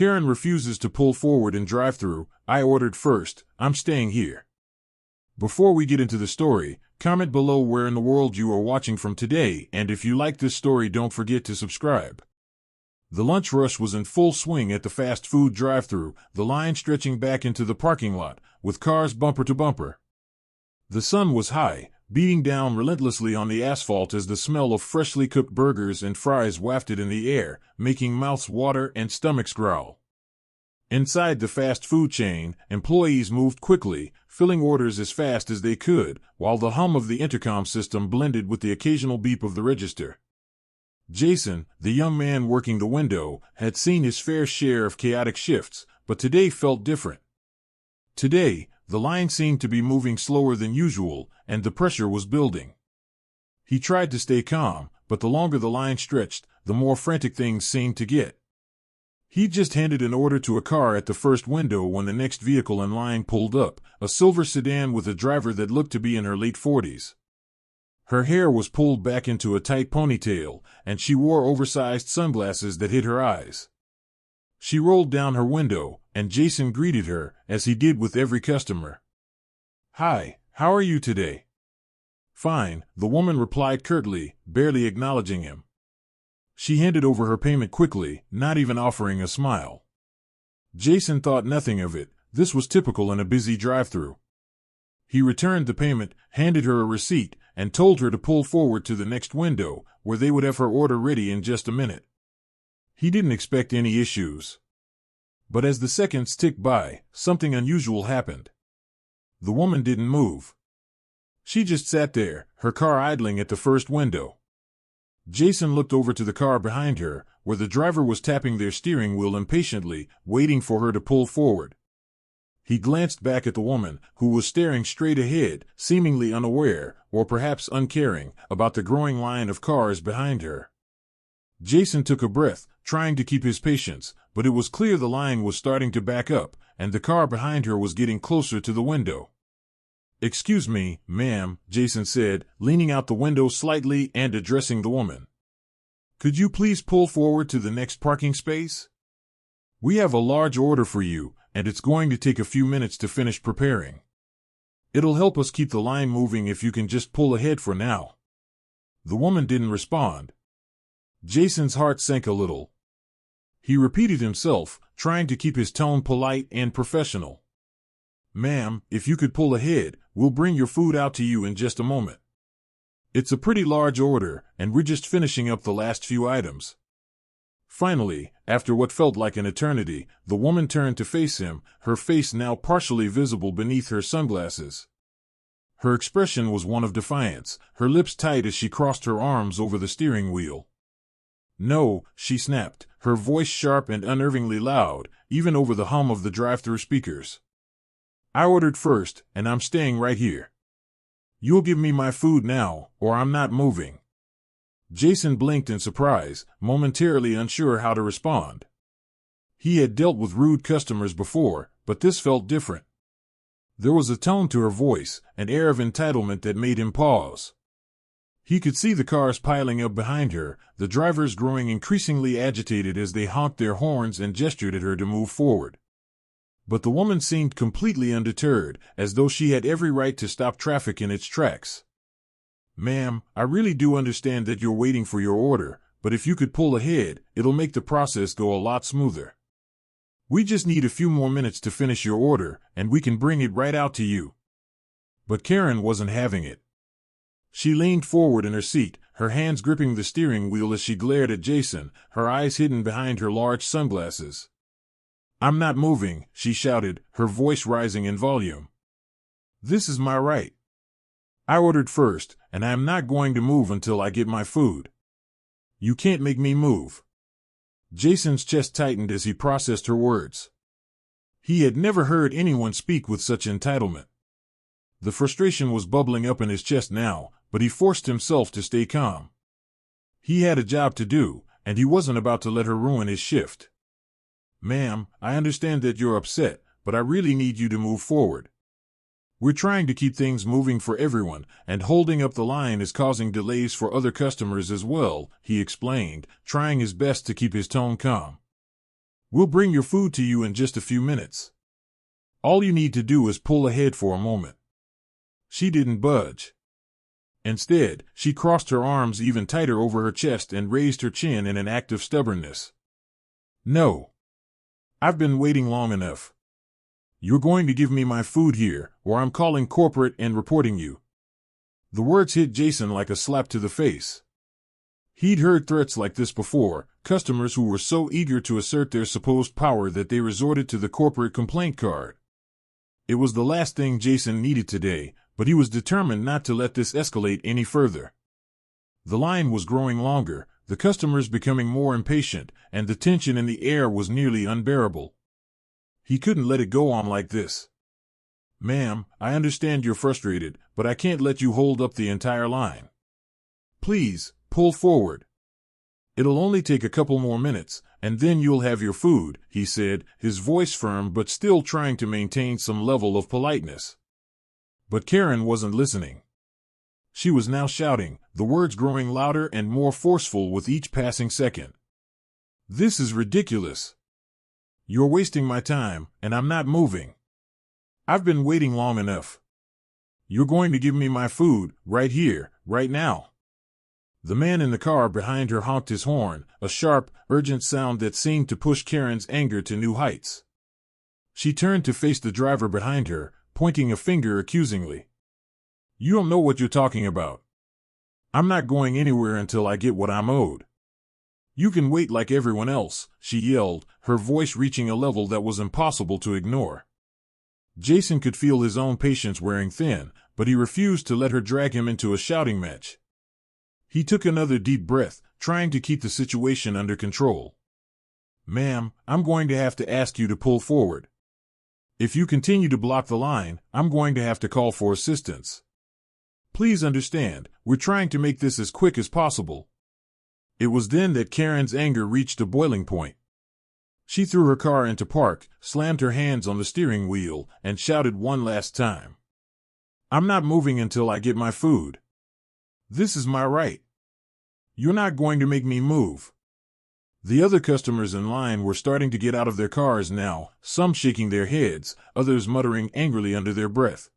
Karen refuses to pull forward in drive-thru. I ordered first. I'm staying here. Before we get into the story, comment below where in the world you are watching from today, and if you like this story, don't forget to subscribe. The lunch rush was in full swing at the fast food drive-thru, the line stretching back into the parking lot, with cars bumper to bumper. The sun was high, beating down relentlessly on the asphalt as the smell of freshly cooked burgers and fries wafted in the air, making mouths water and stomachs growl. Inside the fast food chain, employees moved quickly, filling orders as fast as they could, while the hum of the intercom system blended with the occasional beep of the register. Jason, the young man working the window, had seen his fair share of chaotic shifts, but today felt different. Today, the line seemed to be moving slower than usual, and the pressure was building. He tried to stay calm, but the longer the line stretched, the more frantic things seemed to get. He just handed an order to a car at the first window when the next vehicle in line pulled up, a silver sedan with a driver that looked to be in her late 40s. Her hair was pulled back into a tight ponytail, and she wore oversized sunglasses that hid her eyes. She rolled down her window, and Jason greeted her, as he did with every customer. "Hi, how are you today?" "Fine," the woman replied curtly, barely acknowledging him. She handed over her payment quickly, not even offering a smile. Jason thought nothing of it. This was typical in a busy drive-thru. He returned the payment, handed her a receipt, and told her to pull forward to the next window, where they would have her order ready in just a minute. He didn't expect any issues. But as the seconds ticked by, something unusual happened. The woman didn't move. She just sat there, her car idling at the first window. Jason looked over to the car behind her, where the driver was tapping their steering wheel impatiently, waiting for her to pull forward. He glanced back at the woman, who was staring straight ahead, seemingly unaware, or perhaps uncaring, about the growing line of cars behind her. Jason took a breath, trying to keep his patience, but it was clear the line was starting to back up, and the car behind her was getting closer to the window. "Excuse me, ma'am," Jason said, leaning out the window slightly and addressing the woman. "Could you please pull forward to the next parking space? We have a large order for you, and it's going to take a few minutes to finish preparing. It'll help us keep the line moving if you can just pull ahead for now." The woman didn't respond. Jason's heart sank a little. He repeated himself, trying to keep his tone polite and professional. "Ma'am, if you could pull ahead, we'll bring your food out to you in just a moment. It's a pretty large order, and we're just finishing up the last few items." Finally, after what felt like an eternity, the woman turned to face him, her face now partially visible beneath her sunglasses. Her expression was one of defiance, her lips tight as she crossed her arms over the steering wheel. "No," she snapped, her voice sharp and unnervingly loud, even over the hum of the drive-thru speakers. "I ordered first, and I'm staying right here. You'll give me my food now, or I'm not moving." Jason blinked in surprise, momentarily unsure how to respond. He had dealt with rude customers before, but this felt different. There was a tone to her voice, an air of entitlement that made him pause. He could see the cars piling up behind her, the drivers growing increasingly agitated as they honked their horns and gestured at her to move forward. But the woman seemed completely undeterred, as though she had every right to stop traffic in its tracks. "Ma'am, I really do understand that you're waiting for your order, but if you could pull ahead, it'll make the process go a lot smoother. We just need a few more minutes to finish your order, and we can bring it right out to you." But Karen wasn't having it. She leaned forward in her seat, her hands gripping the steering wheel as she glared at Jason, her eyes hidden behind her large sunglasses. "I'm not moving," she shouted, her voice rising in volume. "This is my right. I ordered first, and I am not going to move until I get my food. You can't make me move." Jason's chest tightened as he processed her words. He had never heard anyone speak with such entitlement. The frustration was bubbling up in his chest now, but he forced himself to stay calm. He had a job to do, and he wasn't about to let her ruin his shift. "Ma'am, I understand that you're upset, but I really need you to move forward. We're trying to keep things moving for everyone, and holding up the line is causing delays for other customers as well," he explained, trying his best to keep his tone calm. We'll bring your food to you in just a few minutes. All you need to do is pull ahead for a moment. She didn't budge. Instead, she crossed her arms even tighter over her chest and raised her chin in an act of stubbornness. No. I've been waiting long enough. You're going to give me my food here, or I'm calling corporate and reporting you. The words hit Jason like a slap to the face. He'd heard threats like this before, customers who were so eager to assert their supposed power that they resorted to the corporate complaint card. It was the last thing Jason needed today, but he was determined not to let this escalate any further. The line was growing longer, the customers becoming more impatient, and the tension in the air was nearly unbearable. He couldn't let it go on like this. Ma'am, I understand you're frustrated, but I can't let you hold up the entire line. Please, pull forward. It'll only take a couple more minutes, and then you'll have your food, he said, his voice firm but still trying to maintain some level of politeness. But Karen wasn't listening. She was now shouting, the words growing louder and more forceful with each passing second. This is ridiculous. You're wasting my time, and I'm not moving. I've been waiting long enough. You're going to give me my food, right here, right now. The man in the car behind her honked his horn, a sharp, urgent sound that seemed to push Karen's anger to new heights. She turned to face the driver behind her, pointing a finger accusingly. You don't know what you're talking about. I'm not going anywhere until I get what I'm owed. You can wait like everyone else, she yelled, her voice reaching a level that was impossible to ignore. Jason could feel his own patience wearing thin, but he refused to let her drag him into a shouting match. He took another deep breath, trying to keep the situation under control. Ma'am, I'm going to have to ask you to pull forward. If you continue to block the line, I'm going to have to call for assistance. Please understand, we're trying to make this as quick as possible. It was then that Karen's anger reached a boiling point. She threw her car into park, slammed her hands on the steering wheel, and shouted one last time. I'm not moving until I get my food. This is my right. You're not going to make me move. The other customers in line were starting to get out of their cars now, some shaking their heads, others muttering angrily under their breath.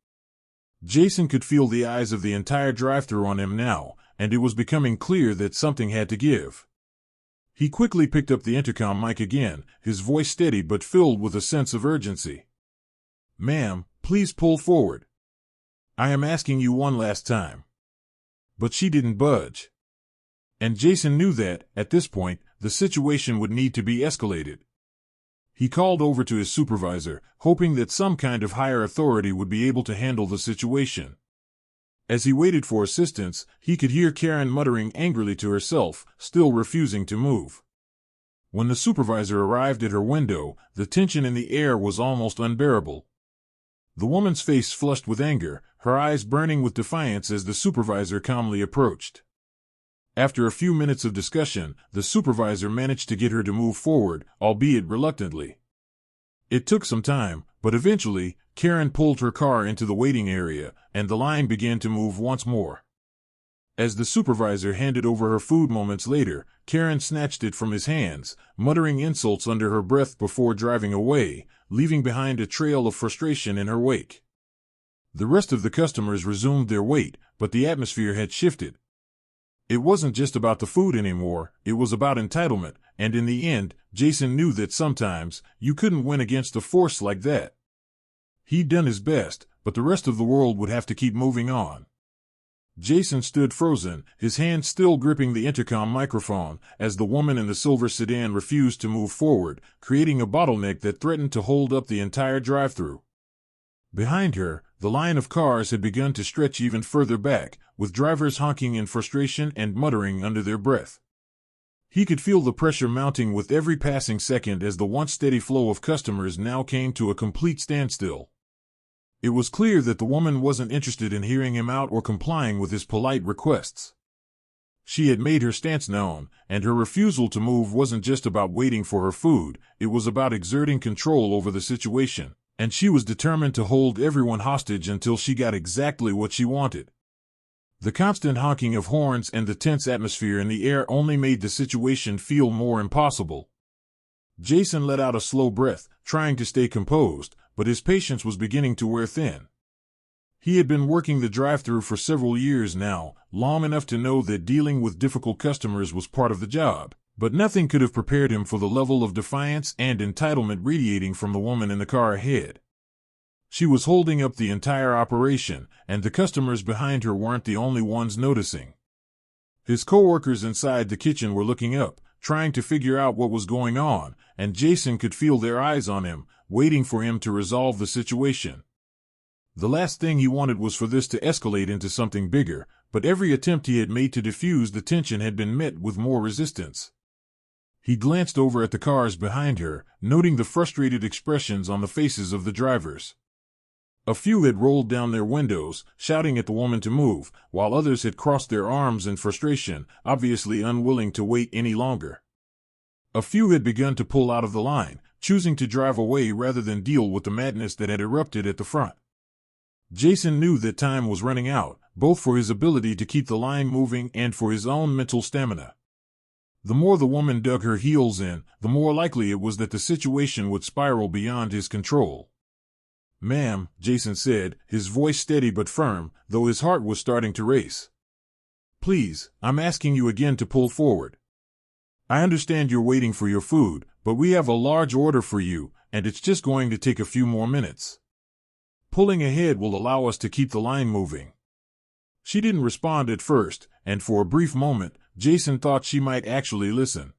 Jason could feel the eyes of the entire drive-thru on him now, and it was becoming clear that something had to give. He quickly picked up the intercom mic again, his voice steady but filled with a sense of urgency. Ma'am, please pull forward. I am asking you one last time. But she didn't budge. And Jason knew that, at this point, the situation would need to be escalated. He called over to his supervisor, hoping that some kind of higher authority would be able to handle the situation. As he waited for assistance, he could hear Karen muttering angrily to herself, still refusing to move. When the supervisor arrived at her window, the tension in the air was almost unbearable. The woman's face flushed with anger, her eyes burning with defiance as the supervisor calmly approached. After a few minutes of discussion, the supervisor managed to get her to move forward, albeit reluctantly. It took some time, but eventually, Karen pulled her car into the waiting area, and the line began to move once more. As the supervisor handed over her food moments later, Karen snatched it from his hands, muttering insults under her breath before driving away, leaving behind a trail of frustration in her wake. The rest of the customers resumed their wait, but the atmosphere had shifted. It wasn't just about the food anymore, it was about entitlement, and in the end, Jason knew that sometimes, you couldn't win against a force like that. He'd done his best, but the rest of the world would have to keep moving on. Jason stood frozen, his hand still gripping the intercom microphone, as the woman in the silver sedan refused to move forward, creating a bottleneck that threatened to hold up the entire drive-thru. Behind her, the line of cars had begun to stretch even further back, with drivers honking in frustration and muttering under their breath. He could feel the pressure mounting with every passing second as the once steady flow of customers now came to a complete standstill. It was clear that the woman wasn't interested in hearing him out or complying with his polite requests. She had made her stance known, and her refusal to move wasn't just about waiting for her food, it was about exerting control over the situation, and she was determined to hold everyone hostage until she got exactly what she wanted. The constant honking of horns and the tense atmosphere in the air only made the situation feel more impossible. Jason let out a slow breath, trying to stay composed, but his patience was beginning to wear thin. He had been working the drive-thru for several years now, long enough to know that dealing with difficult customers was part of the job, but nothing could have prepared him for the level of defiance and entitlement radiating from the woman in the car ahead. She was holding up the entire operation, and the customers behind her weren't the only ones noticing. His coworkers inside the kitchen were looking up, trying to figure out what was going on, and Jason could feel their eyes on him, waiting for him to resolve the situation. The last thing he wanted was for this to escalate into something bigger, but every attempt he had made to diffuse the tension had been met with more resistance. He glanced over at the cars behind her, noting the frustrated expressions on the faces of the drivers. A few had rolled down their windows, shouting at the woman to move, while others had crossed their arms in frustration, obviously unwilling to wait any longer. A few had begun to pull out of the line, choosing to drive away rather than deal with the madness that had erupted at the front. Jason knew that time was running out, both for his ability to keep the line moving and for his own mental stamina. The more the woman dug her heels in, the more likely it was that the situation would spiral beyond his control. "Ma'am," Jason said, his voice steady but firm, though his heart was starting to race. "Please, I'm asking you again to pull forward. I understand you're waiting for your food, but we have a large order for you, and it's just going to take a few more minutes. Pulling ahead will allow us to keep the line moving." She didn't respond at first, and for a brief moment, Jason thought she might actually listen.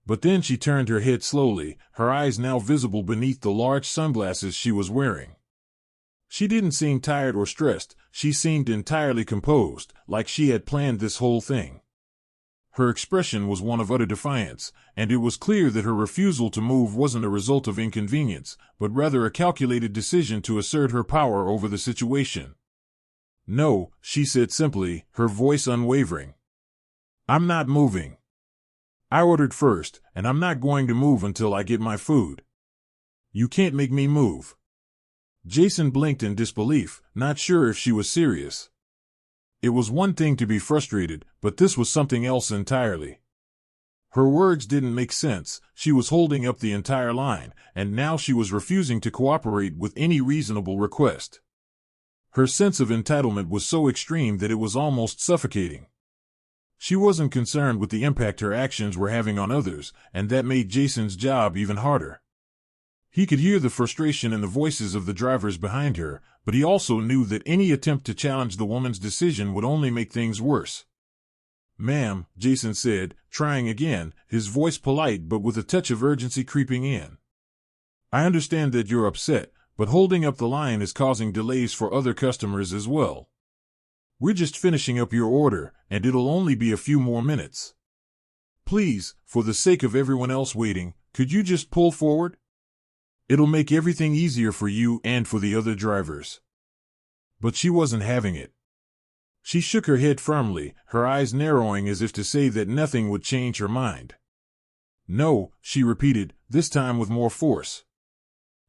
But then she turned her head slowly, her eyes now visible beneath the large sunglasses she was wearing. She didn't seem tired or stressed, she seemed entirely composed, like she had planned this whole thing. Her expression was one of utter defiance, and it was clear that her refusal to move wasn't a result of inconvenience, but rather a calculated decision to assert her power over the situation. "No," she said simply, her voice unwavering. "I'm not moving. I ordered first, and I'm not going to move until I get my food. You can't make me move." Jason blinked in disbelief, not sure if she was serious. It was one thing to be frustrated, but this was something else entirely. Her words didn't make sense. She was holding up the entire line, and now she was refusing to cooperate with any reasonable request. Her sense of entitlement was so extreme that it was almost suffocating. She wasn't concerned with the impact her actions were having on others, and that made Jason's job even harder. He could hear the frustration in the voices of the drivers behind her, but he also knew that any attempt to challenge the woman's decision would only make things worse. "Ma'am," Jason said, trying again, his voice polite but with a touch of urgency creeping in. "I understand that you're upset, but holding up the line is causing delays for other customers as well. We're just finishing up your order, and it'll only be a few more minutes. Please, for the sake of everyone else waiting, could you just pull forward? It'll make everything easier for you and for the other drivers." But she wasn't having it. She shook her head firmly, her eyes narrowing as if to say that nothing would change her mind. "No," she repeated, this time with more force.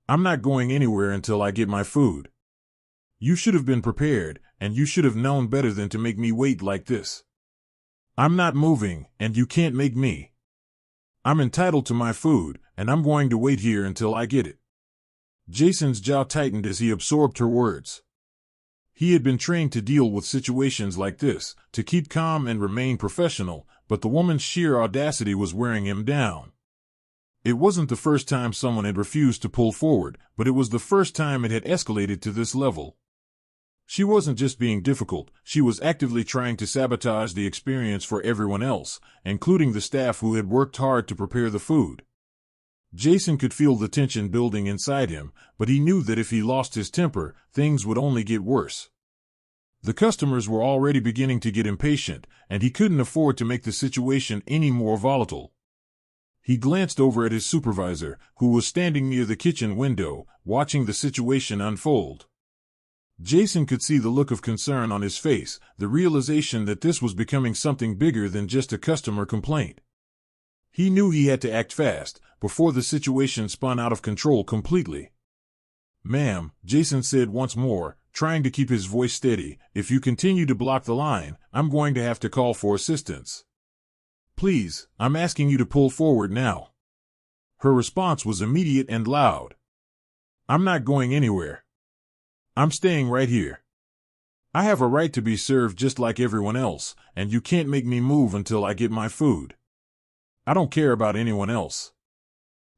"I'm not going anywhere until I get my food. You should have been prepared, and you should have known better than to make me wait like this. I'm not moving, and you can't make me. I'm entitled to my food, and I'm going to wait here until I get it." Jason's jaw tightened as he absorbed her words. He had been trained to deal with situations like this, to keep calm and remain professional, but the woman's sheer audacity was wearing him down. It wasn't the first time someone had refused to pull forward, but it was the first time it had escalated to this level. She wasn't just being difficult, she was actively trying to sabotage the experience for everyone else, including the staff who had worked hard to prepare the food. Jason could feel the tension building inside him, but he knew that if he lost his temper, things would only get worse. The customers were already beginning to get impatient, and he couldn't afford to make the situation any more volatile. He glanced over at his supervisor, who was standing near the kitchen window, watching the situation unfold. Jason could see the look of concern on his face, the realization that this was becoming something bigger than just a customer complaint. He knew he had to act fast, before the situation spun out of control completely. "Ma'am," Jason said once more, trying to keep his voice steady, "if you continue to block the line, I'm going to have to call for assistance. Please, I'm asking you to pull forward now." Her response was immediate and loud. "I'm not going anywhere. I'm staying right here. I have a right to be served just like everyone else, and you can't make me move until I get my food. I don't care about anyone else.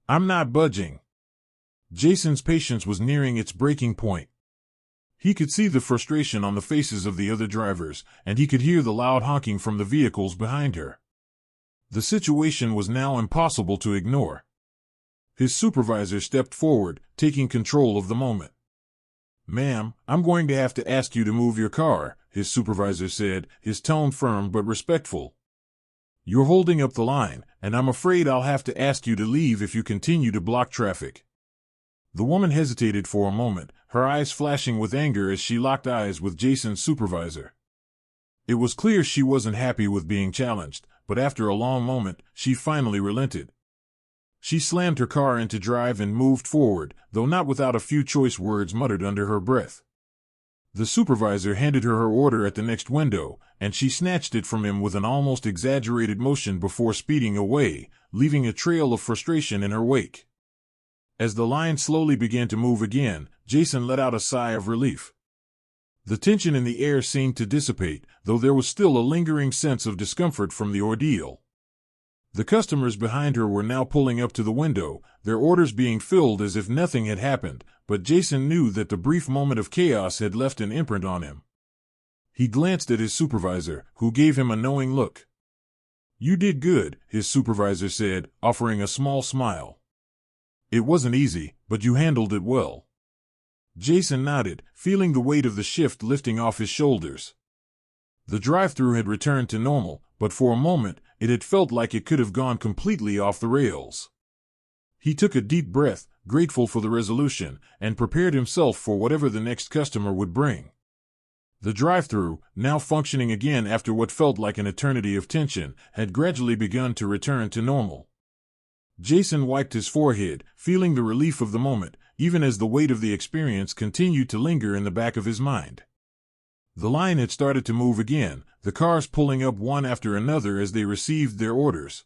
I'm not budging." Jason's patience was nearing its breaking point. He could see the frustration on the faces of the other drivers, and he could hear the loud honking from the vehicles behind her. The situation was now impossible to ignore. His supervisor stepped forward, taking control of the moment. "Ma'am, I'm going to have to ask you to move your car," his supervisor said, his tone firm but respectful. "You're holding up the line, and I'm afraid I'll have to ask you to leave if you continue to block traffic." The woman hesitated for a moment, her eyes flashing with anger as she locked eyes with Jason's supervisor. It was clear she wasn't happy with being challenged, but after a long moment, she finally relented. She slammed her car into drive and moved forward, though not without a few choice words muttered under her breath. The supervisor handed her her order at the next window, and she snatched it from him with an almost exaggerated motion before speeding away, leaving a trail of frustration in her wake. As the line slowly began to move again, Jason let out a sigh of relief. The tension in the air seemed to dissipate, though there was still a lingering sense of discomfort from the ordeal. The customers behind her were now pulling up to the window, their orders being filled as if nothing had happened, but Jason knew that the brief moment of chaos had left an imprint on him. He glanced at his supervisor, who gave him a knowing look. "You did good," his supervisor said, offering a small smile. "It wasn't easy, but you handled it well." Jason nodded, feeling the weight of the shift lifting off his shoulders. The drive-thru had returned to normal, but for a moment, it had felt like it could have gone completely off the rails. He took a deep breath, grateful for the resolution, and prepared himself for whatever the next customer would bring. The drive-thru, now functioning again after what felt like an eternity of tension, had gradually begun to return to normal. Jason wiped his forehead, feeling the relief of the moment, even as the weight of the experience continued to linger in the back of his mind. The line had started to move again, the cars pulling up one after another as they received their orders.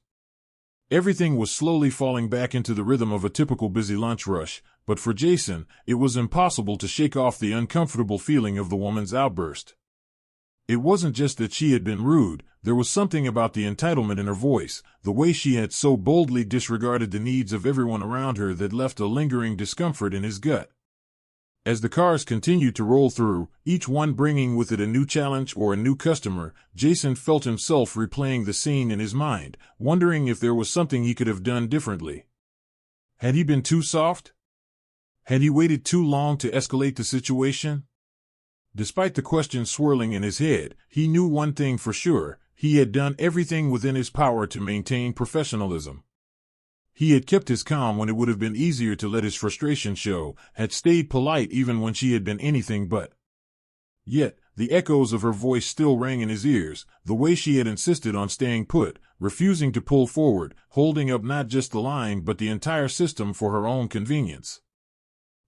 Everything was slowly falling back into the rhythm of a typical busy lunch rush, but for Jason, it was impossible to shake off the uncomfortable feeling of the woman's outburst. It wasn't just that she had been rude, there was something about the entitlement in her voice, the way she had so boldly disregarded the needs of everyone around her that left a lingering discomfort in his gut. As the cars continued to roll through, each one bringing with it a new challenge or a new customer, Jason felt himself replaying the scene in his mind, wondering if there was something he could have done differently. Had he been too soft? Had he waited too long to escalate the situation? Despite the questions swirling in his head, he knew one thing for sure: he had done everything within his power to maintain professionalism. He had kept his calm when it would have been easier to let his frustration show, had stayed polite even when she had been anything but. Yet, the echoes of her voice still rang in his ears, the way she had insisted on staying put, refusing to pull forward, holding up not just the line but the entire system for her own convenience.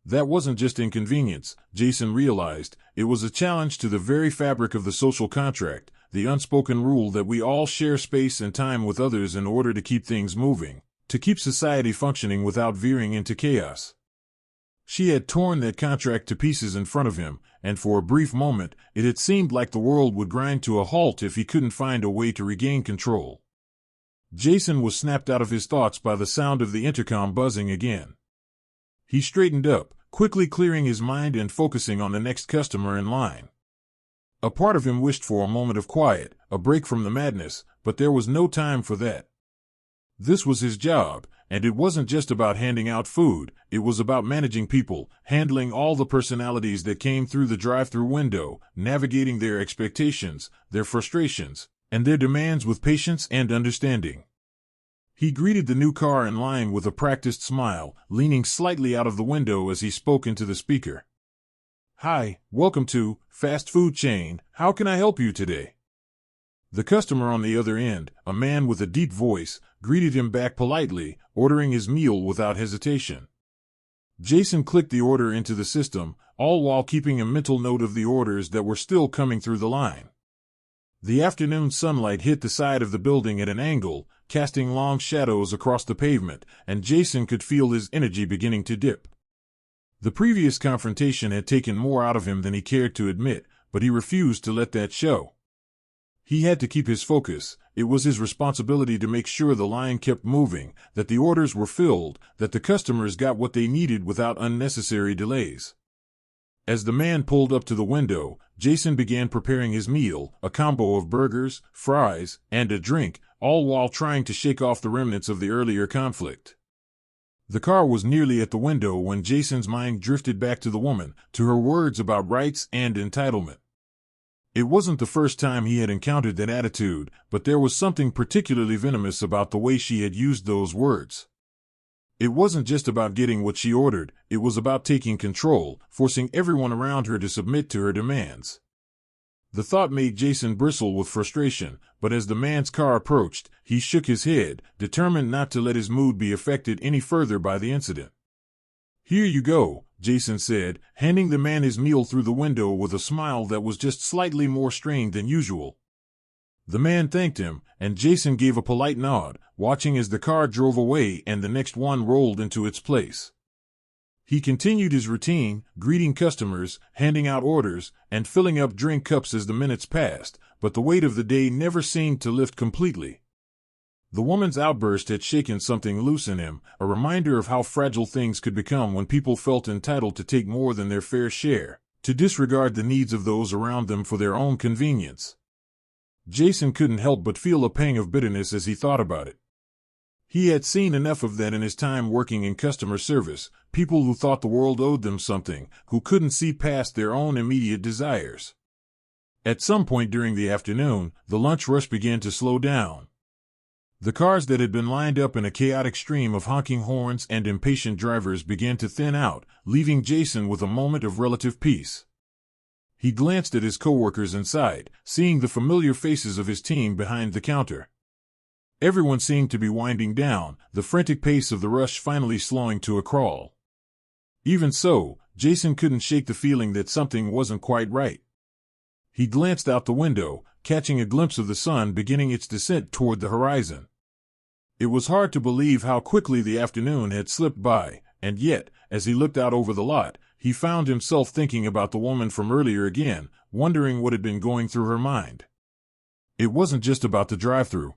That wasn't just inconvenience, Jason realized, it was a challenge to the very fabric of the social contract, the unspoken rule that we all share space and time with others in order to keep things moving, to keep society functioning without veering into chaos. She had torn that contract to pieces in front of him, and for a brief moment, it had seemed like the world would grind to a halt if he couldn't find a way to regain control. Jason was snapped out of his thoughts by the sound of the intercom buzzing again. He straightened up, quickly clearing his mind and focusing on the next customer in line. A part of him wished for a moment of quiet, a break from the madness, but there was no time for that. This was his job, and it wasn't just about handing out food, it was about managing people, handling all the personalities that came through the drive-thru window, navigating their expectations, their frustrations, and their demands with patience and understanding. He greeted the new car in line with a practiced smile, leaning slightly out of the window as he spoke into the speaker. "Hi, welcome to fast food chain. How can I help you today?" The customer on the other end, a man with a deep voice, greeted him back politely, ordering his meal without hesitation. Jason clicked the order into the system, all while keeping a mental note of the orders that were still coming through the line. The afternoon sunlight hit the side of the building at an angle, casting long shadows across the pavement, and Jason could feel his energy beginning to dip. The previous confrontation had taken more out of him than he cared to admit, but he refused to let that show. He had to keep his focus. It was his responsibility to make sure the line kept moving, that the orders were filled, that the customers got what they needed without unnecessary delays. As the man pulled up to the window, Jason began preparing his meal, a combo of burgers, fries, and a drink, all while trying to shake off the remnants of the earlier conflict. The car was nearly at the window when Jason's mind drifted back to the woman, to her words about rights and entitlement. It wasn't the first time he had encountered that attitude, but there was something particularly venomous about the way she had used those words. It wasn't just about getting what she ordered, it was about taking control, forcing everyone around her to submit to her demands. The thought made Jason bristle with frustration, but as the man's car approached, he shook his head, determined not to let his mood be affected any further by the incident. "Here you go," Jason said, handing the man his meal through the window with a smile that was just slightly more strained than usual. The man thanked him, and Jason gave a polite nod, watching as the car drove away and the next one rolled into its place. He continued his routine, greeting customers, handing out orders, and filling up drink cups as the minutes passed, but the weight of the day never seemed to lift completely. The woman's outburst had shaken something loose in him, a reminder of how fragile things could become when people felt entitled to take more than their fair share, to disregard the needs of those around them for their own convenience. Jason couldn't help but feel a pang of bitterness as he thought about it. He had seen enough of that in his time working in customer service, people who thought the world owed them something, who couldn't see past their own immediate desires. At some point during the afternoon, the lunch rush began to slow down. The cars that had been lined up in a chaotic stream of honking horns and impatient drivers began to thin out, leaving Jason with a moment of relative peace. He glanced at his coworkers inside, seeing the familiar faces of his team behind the counter. Everyone seemed to be winding down, the frantic pace of the rush finally slowing to a crawl. Even so, Jason couldn't shake the feeling that something wasn't quite right. He glanced out the window, catching a glimpse of the sun beginning its descent toward the horizon. It was hard to believe how quickly the afternoon had slipped by, and yet, as he looked out over the lot, he found himself thinking about the woman from earlier again, wondering what had been going through her mind. It wasn't just about the drive-thru.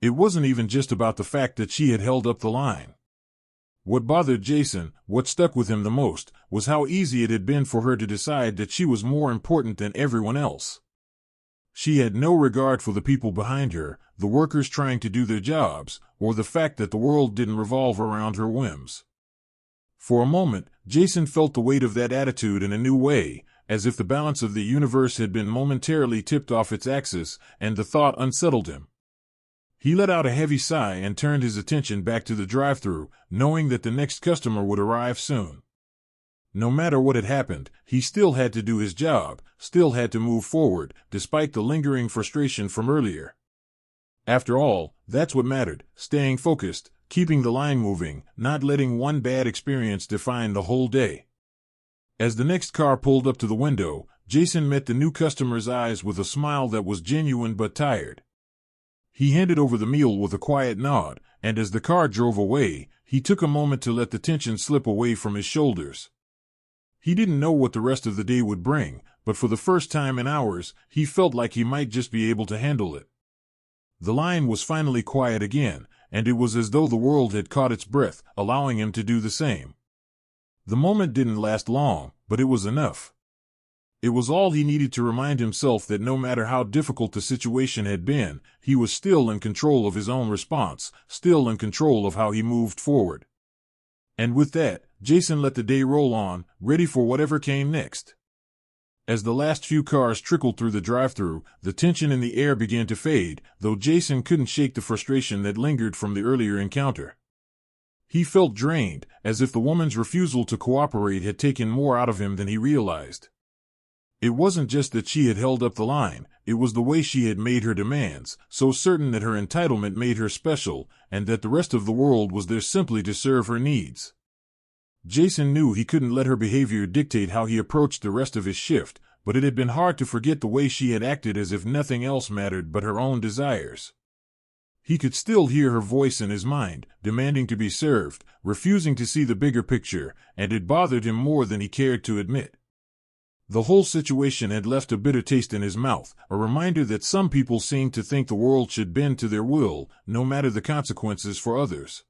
It wasn't even just about the fact that she had held up the line. What bothered Jason, what stuck with him the most, was how easy it had been for her to decide that she was more important than everyone else. She had no regard for the people behind her, the workers trying to do their jobs, or the fact that the world didn't revolve around her whims. For a moment, Jason felt the weight of that attitude in a new way, as if the balance of the universe had been momentarily tipped off its axis, and the thought unsettled him. He let out a heavy sigh and turned his attention back to the drive-thru, knowing that the next customer would arrive soon. No matter what had happened, he still had to do his job, still had to move forward, despite the lingering frustration from earlier. After all, that's what mattered, staying focused, keeping the line moving, not letting one bad experience define the whole day. As the next car pulled up to the window, Jason met the new customer's eyes with a smile that was genuine but tired. He handed over the meal with a quiet nod, and as the car drove away, he took a moment to let the tension slip away from his shoulders. He didn't know what the rest of the day would bring, but for the first time in hours, he felt like he might just be able to handle it. The line was finally quiet again, and it was as though the world had caught its breath, allowing him to do the same. The moment didn't last long, but it was enough. It was all he needed to remind himself that no matter how difficult the situation had been, he was still in control of his own response, still in control of how he moved forward. And with that, Jason let the day roll on, ready for whatever came next. As the last few cars trickled through the drive-thru, the tension in the air began to fade, though Jason couldn't shake the frustration that lingered from the earlier encounter. He felt drained, as if the woman's refusal to cooperate had taken more out of him than he realized. It wasn't just that she had held up the line, it was the way she had made her demands, so certain that her entitlement made her special, and that the rest of the world was there simply to serve her needs. Jason knew he couldn't let her behavior dictate how he approached the rest of his shift, but it had been hard to forget the way she had acted as if nothing else mattered but her own desires. He could still hear her voice in his mind, demanding to be served, refusing to see the bigger picture, and it bothered him more than he cared to admit. The whole situation had left a bitter taste in his mouth, a reminder that some people seemed to think the world should bend to their will, no matter the consequences for others.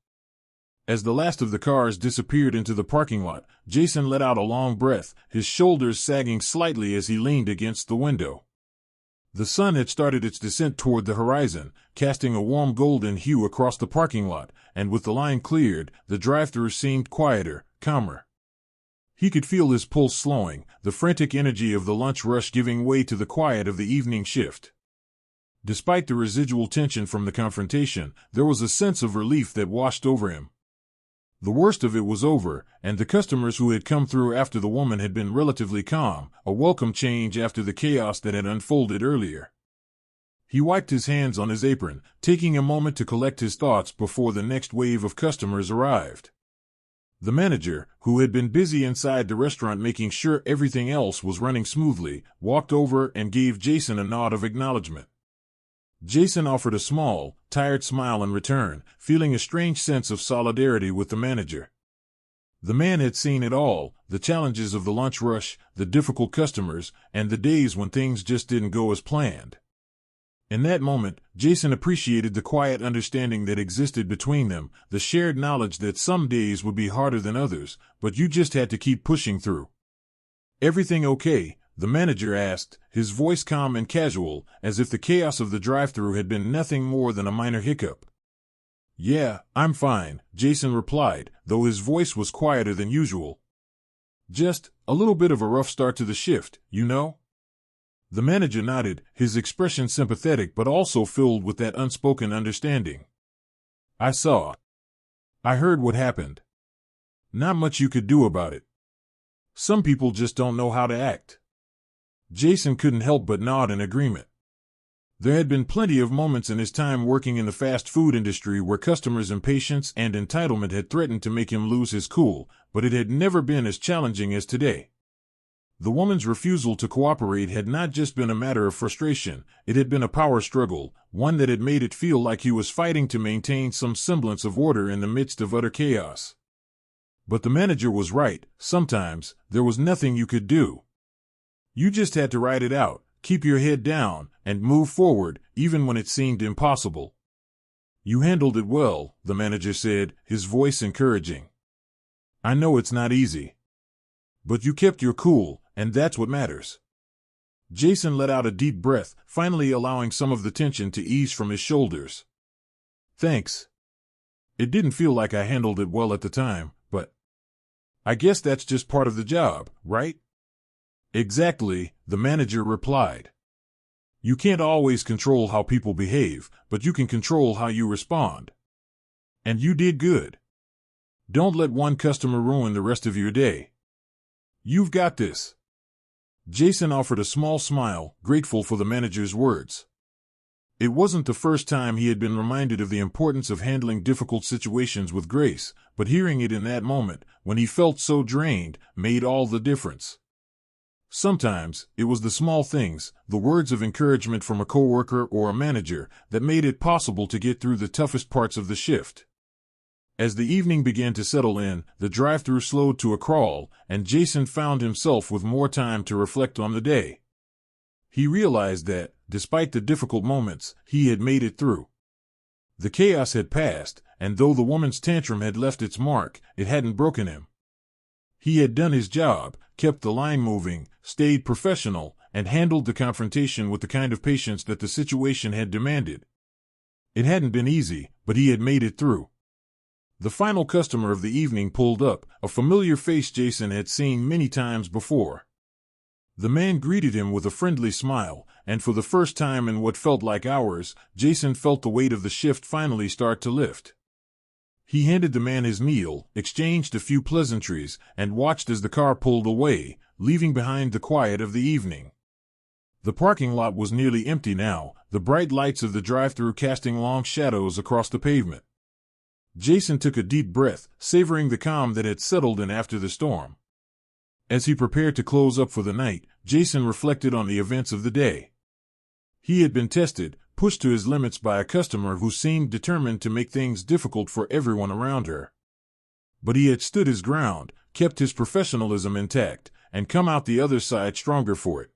As the last of the cars disappeared into the parking lot, Jason let out a long breath, his shoulders sagging slightly as he leaned against the window. The sun had started its descent toward the horizon, casting a warm golden hue across the parking lot, and with the line cleared, the drive-thru seemed quieter, calmer. He could feel his pulse slowing, the frantic energy of the lunch rush giving way to the quiet of the evening shift. Despite the residual tension from the confrontation, there was a sense of relief that washed over him. The worst of it was over, and the customers who had come through after the woman had been relatively calm, a welcome change after the chaos that had unfolded earlier. He wiped his hands on his apron, taking a moment to collect his thoughts before the next wave of customers arrived. The manager, who had been busy inside the restaurant making sure everything else was running smoothly, walked over and gave Jason a nod of acknowledgement. Jason offered a small, tired smile in return, feeling a strange sense of solidarity with the manager. The man had seen it all, the challenges of the lunch rush, the difficult customers, and the days when things just didn't go as planned. In that moment, Jason appreciated the quiet understanding that existed between them, the shared knowledge that some days would be harder than others, but you just had to keep pushing through. "Everything okay?" the manager asked, his voice calm and casual, as if the chaos of the drive-thru had been nothing more than a minor hiccup. "Yeah, I'm fine," Jason replied, though his voice was quieter than usual. "Just a little bit of a rough start to the shift, you know?" The manager nodded, his expression sympathetic but also filled with that unspoken understanding. "I saw. I heard what happened. Not much you could do about it. Some people just don't know how to act." Jason couldn't help but nod in agreement. There had been plenty of moments in his time working in the fast food industry where customers' impatience and entitlement had threatened to make him lose his cool, but it had never been as challenging as today. The woman's refusal to cooperate had not just been a matter of frustration, it had been a power struggle, one that had made it feel like he was fighting to maintain some semblance of order in the midst of utter chaos. But the manager was right, sometimes there was nothing you could do. You just had to ride it out, keep your head down, and move forward, even when it seemed impossible. "You handled it well," the manager said, his voice encouraging. "I know it's not easy. But you kept your cool, and that's what matters." Jason let out a deep breath, finally allowing some of the tension to ease from his shoulders. "Thanks. It didn't feel like I handled it well at the time, but I guess that's just part of the job, right?" "Exactly," the manager replied. "You can't always control how people behave, but you can control how you respond. And you did good. Don't let one customer ruin the rest of your day. You've got this." Jason offered a small smile, grateful for the manager's words. It wasn't the first time he had been reminded of the importance of handling difficult situations with grace, but hearing it in that moment, when he felt so drained, made all the difference. Sometimes, it was the small things, the words of encouragement from a coworker or a manager, that made it possible to get through the toughest parts of the shift. As the evening began to settle in, the drive-thru slowed to a crawl, and Jason found himself with more time to reflect on the day. He realized that, despite the difficult moments, he had made it through. The chaos had passed, and though the woman's tantrum had left its mark, it hadn't broken him. He had done his job, kept the line moving, stayed professional, and handled the confrontation with the kind of patience that the situation had demanded. It hadn't been easy, but he had made it through. The final customer of the evening pulled up, a familiar face Jason had seen many times before. The man greeted him with a friendly smile, and for the first time in what felt like hours, Jason felt the weight of the shift finally start to lift. He handed the man his meal, exchanged a few pleasantries, and watched as the car pulled away, leaving behind the quiet of the evening. The parking lot was nearly empty now, the bright lights of the drive-thru casting long shadows across the pavement. Jason took a deep breath, savoring the calm that had settled in after the storm. As he prepared to close up for the night, Jason reflected on the events of the day. He had been tested, pushed to his limits by a customer who seemed determined to make things difficult for everyone around her. But he had stood his ground, kept his professionalism intact, and come out the other side stronger for it.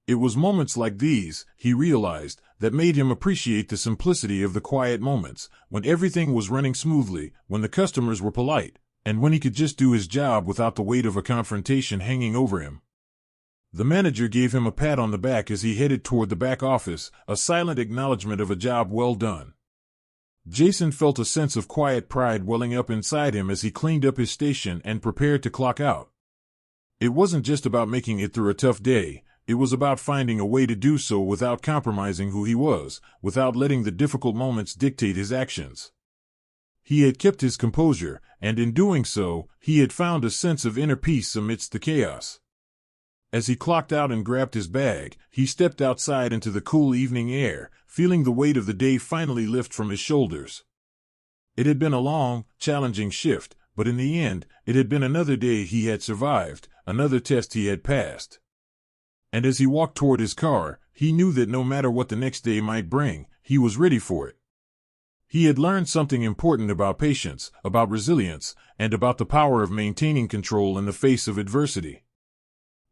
It was moments like these, he realized, that made him appreciate the simplicity of the quiet moments, when everything was running smoothly, when the customers were polite, and when he could just do his job without the weight of a confrontation hanging over him. The manager gave him a pat on the back as he headed toward the back office, a silent acknowledgement of a job well done. Jason felt a sense of quiet pride welling up inside him as he cleaned up his station and prepared to clock out. It wasn't just about making it through a tough day, it was about finding a way to do so without compromising who he was, without letting the difficult moments dictate his actions. He had kept his composure, and in doing so, he had found a sense of inner peace amidst the chaos. As he clocked out and grabbed his bag, he stepped outside into the cool evening air, feeling the weight of the day finally lift from his shoulders. It had been a long, challenging shift, but in the end, it had been another day he had survived, another test he had passed. And as he walked toward his car, he knew that no matter what the next day might bring, he was ready for it. He had learned something important about patience, about resilience, and about the power of maintaining control in the face of adversity.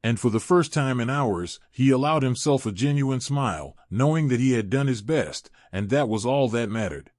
And for the first time in hours, he allowed himself a genuine smile, knowing that he had done his best, and that was all that mattered.